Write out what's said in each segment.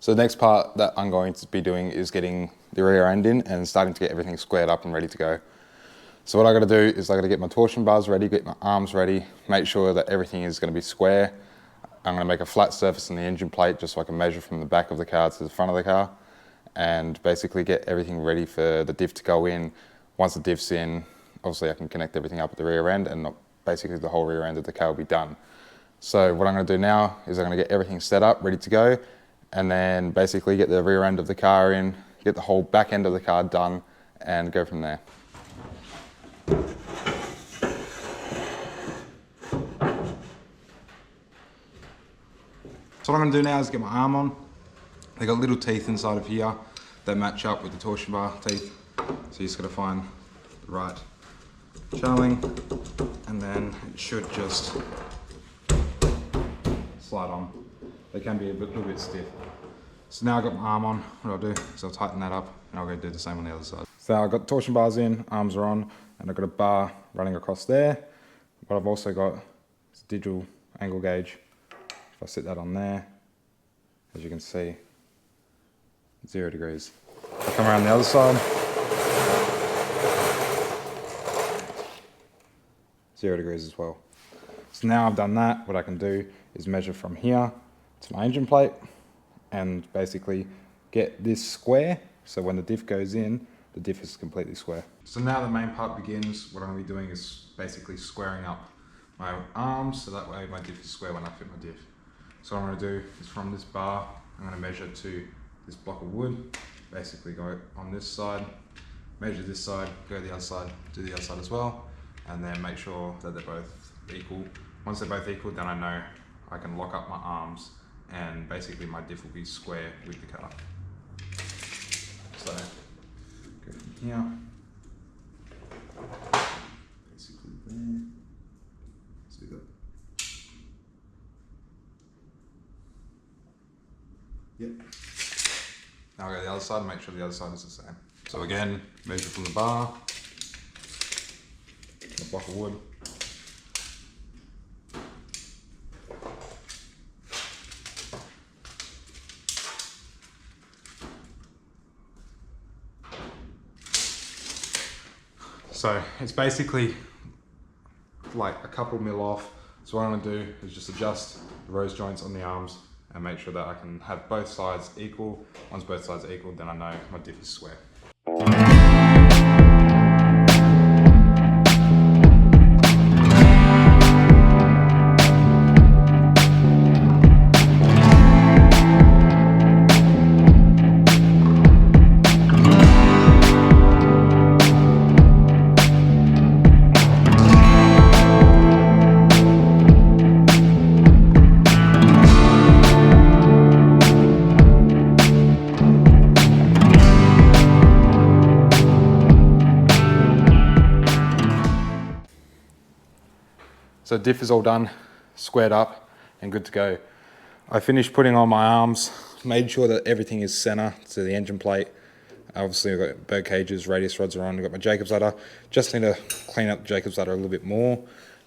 So the next part that I'm going to be doing is getting the rear end in and starting to get everything squared up and ready to go. So what I got to do is I got to get my torsion bars ready, get my arms ready, make sure that everything is going to be square. I'm going to make a flat surface on the engine plate just so I can measure from the back of the car to the front of the car and basically get everything ready for the diff to go in. Once the diff's in, obviously I can connect everything up at the rear end and basically the whole rear end of the car will be done. So what I'm going to do now is I'm going to get everything set up, ready to go, and then basically get the rear end of the car in, get the whole back end of the car done, and go from there. So what I'm going to do now is get my arm on. They got little teeth inside of here that match up with the torsion bar teeth. So you just got to find the right channeling, and then it should just slide on. They can be a little bit stiff. So now I've got my arm on, what I'll do is I'll tighten that up and I'll go do the same on the other side. So I've got torsion bars in, arms are on, and I've got a bar running across there. But I've also got this digital angle gauge. If I sit that on there, as you can see, 0 degrees. I'll come around the other side, 0 degrees as well. So now I've done that, what I can do is measure from here to my engine plate and basically get this square, so when the diff goes in, the diff is completely square. So now the main part begins. What I'm going to be doing is basically squaring up my arms, so that way my diff is square when I fit my diff. So what I'm going to do is from this bar, I'm going to measure to this block of wood, basically go on this side, measure this side, go the other side, do the other side as well, and then make sure that they're both equal. Once they're both equal, then I know I can lock up my arms and basically my diff will be square with the car. So, go from here, basically there, see that? Yep. Now I'll go to the other side and make sure the other side is the same. So again, measure from the bar, the block of wood. So it's basically like a couple mil off. So what I'm gonna do is just adjust the rose joints on the arms and make sure that I can have both sides equal. Once both sides are equal, then I know my diff is square. So diff is all done, squared up and good to go. I finished putting on my arms, made sure that everything is center to the engine plate. Obviously I've got bird cages, radius rods are on, I've got my Jacob's ladder. Just need to clean up the Jacob's ladder a little bit more.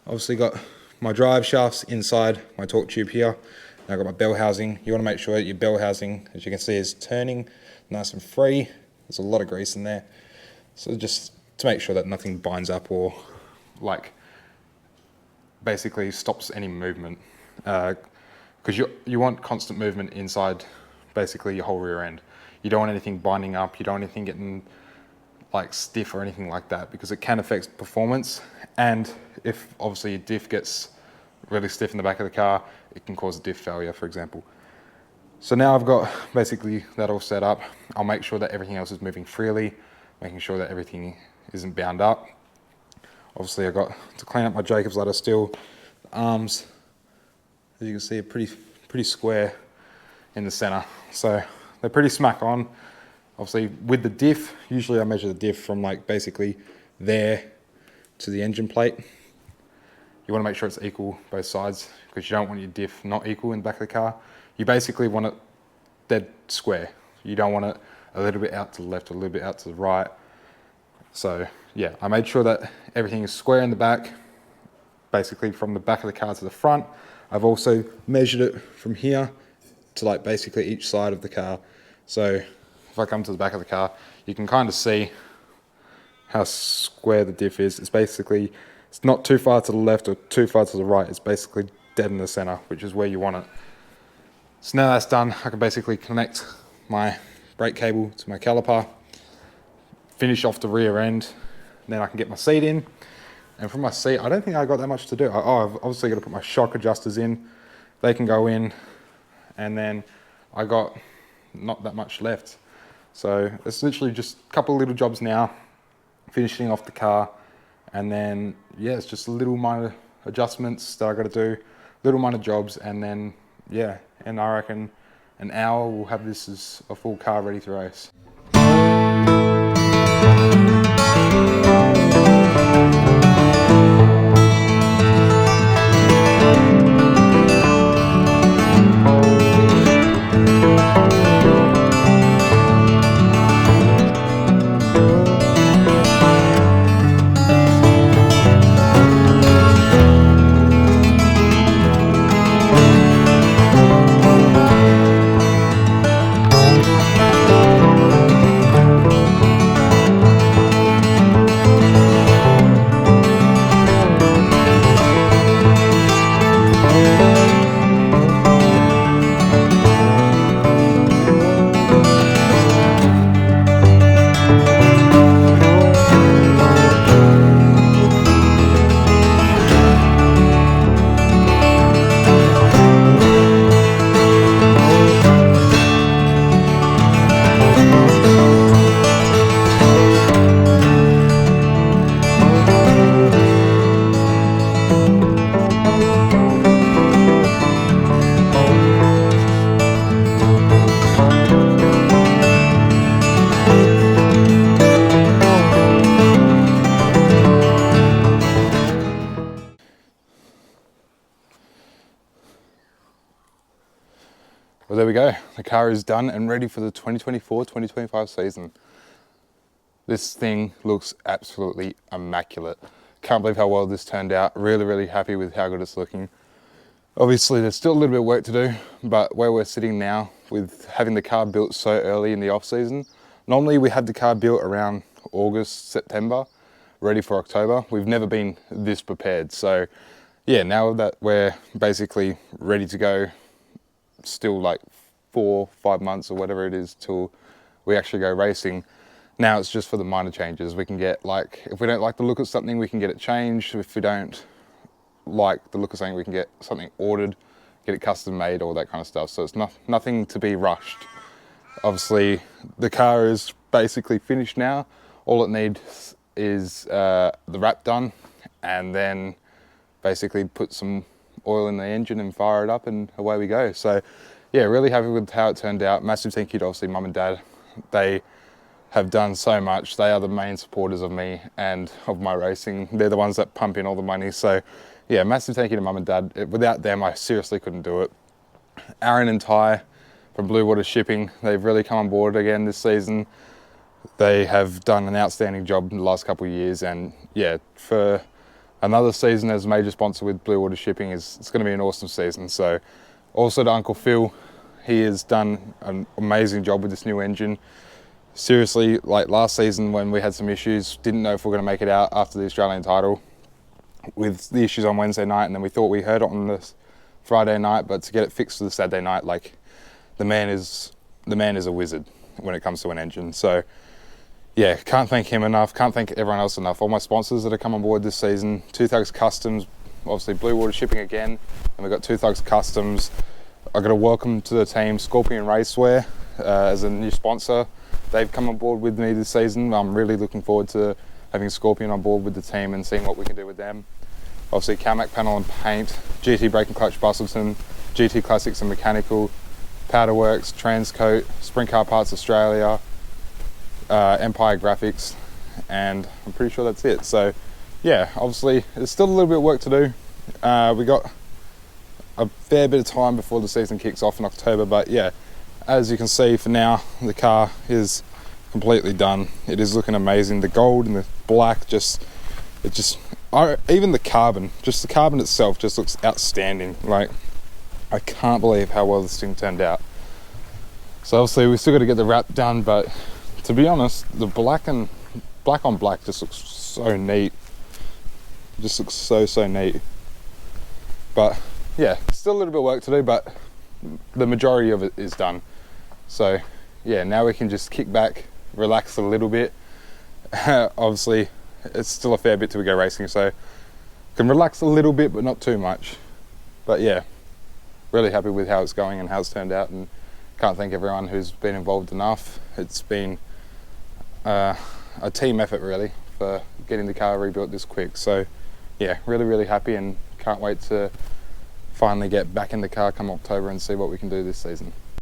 Obviously got my drive shafts inside my torque tube here. And I've got my bell housing. You want to make sure that your bell housing, as you can see, is turning nice and free. There's a lot of grease in there. So just to make sure that nothing binds up or like basically stops any movement, because you want constant movement inside basically your whole rear end. You don't want anything binding up, you don't want anything getting like stiff or anything like that, because it can affect performance. And if obviously your diff gets really stiff in the back of the car, it can cause a diff failure, for example. So now I've got basically that all set up. I'll make sure that everything else is moving freely, making sure that everything isn't bound up. Obviously I've got to clean up my Jacob's ladder still. The arms, as you can see, are pretty square in the center. So they're pretty smack on. Obviously with the diff, usually I measure the diff from like basically there to the engine plate. You want to make sure it's equal both sides, because you don't want your diff not equal in the back of the car. You basically want it dead square. You don't want it a little bit out to the left, a little bit out to the right. So yeah, I made sure that everything is square in the back, basically from the back of the car to the front. I've also measured it from here to like basically each side of the car. So if I come to the back of the car, you can kind of see how square the diff is. It's not too far to the left or too far to the right. It's basically dead in the center, which is where you want it. So now that's done, I can basically connect my brake cable to my caliper, finish off the rear end, then I can get my seat in. And from my seat, I don't think I got that much to do. I've obviously got to put my shock adjusters in. They can go in, and then I got not that much left. So it's literally just a couple of little jobs now, finishing off the car, and then yeah, it's just little minor adjustments that I got to do, little minor jobs, and then yeah, and I reckon an hour we'll have this as a full car ready to race. Well, there we go. The car is done and ready for the 2024-2025 season. This thing looks absolutely immaculate. Can't believe how well this turned out. Really, really happy with how good it's looking. Obviously, there's still a little bit of work to do, but where we're sitting now with having the car built so early in the off season, normally we had the car built around August, September, ready for October. We've never been this prepared. So yeah, now that we're basically ready to go, still like 4-5 months or whatever it is till we actually go racing. Now it's just for the minor changes. We can get, like, if we don't like the look of something, we can get it changed. If we don't like the look of something, we can get something ordered, get it custom made, all that kind of stuff. So it's nothing to be rushed. Obviously the car is basically finished now. All it needs is the wrap done, and then basically put some oil in the engine and fire it up, and away we go. So yeah, really happy with how it turned out. Massive thank you to obviously mum and dad. They have done so much. They are the main supporters of me and of my racing. They're the ones that pump in all the money. So yeah, massive thank you to mum and dad. Without them, I seriously couldn't do it. Aaron and Ty from Blue Water Shipping, they've really come on board again this season. They have done an outstanding job in the last couple of years, and yeah, for another season as a major sponsor with Blue Water Shipping, it's going to be an awesome season. So also to Uncle Phil, he has done an amazing job with this new engine. Seriously, like last season when we had some issues, didn't know if we were going to make it out after the Australian title with the issues on Wednesday night, and then we thought we heard it on the Friday night, but to get it fixed for the Saturday night, like the man is a wizard when it comes to an engine. So yeah, can't thank him enough, can't thank everyone else enough. All my sponsors that have come on board this season, Two Thugs Customs, obviously Blue Water Shipping again, and we've got Two Thugs Customs. I've got a welcome to the team, Scorpion Racewear, as a new sponsor. They've come on board with me this season. I'm really looking forward to having Scorpion on board with the team and seeing what we can do with them. Obviously Carmack Panel and Paint, GT Brake and Clutch Bustleton, GT Classics and Mechanical, Powderworks, Transcoat, Sprint Car Parts Australia, Empire Graphics, and I'm pretty sure that's it. So yeah, obviously there's still a little bit of work to do. We got a fair bit of time before the season kicks off in October, but yeah, as you can see for now, the car is completely done. It is looking amazing. The gold and the black, even the carbon, just the carbon itself just looks outstanding. Like, I can't believe how well this thing turned out. So obviously we still got to get the wrap done, but to be honest, the black on black just looks so neat. Just looks so neat. But yeah, still a little bit of work to do, but the majority of it is done. So yeah, now we can just kick back, relax a little bit. Obviously it's still a fair bit till we go racing, so can relax a little bit but not too much. But yeah, really happy with how it's going and how it's turned out, and can't thank everyone who's been involved enough. It's been a team effort really for getting the car rebuilt this quick. So yeah, really happy, and can't wait to finally get back in the car come October and see what we can do this season.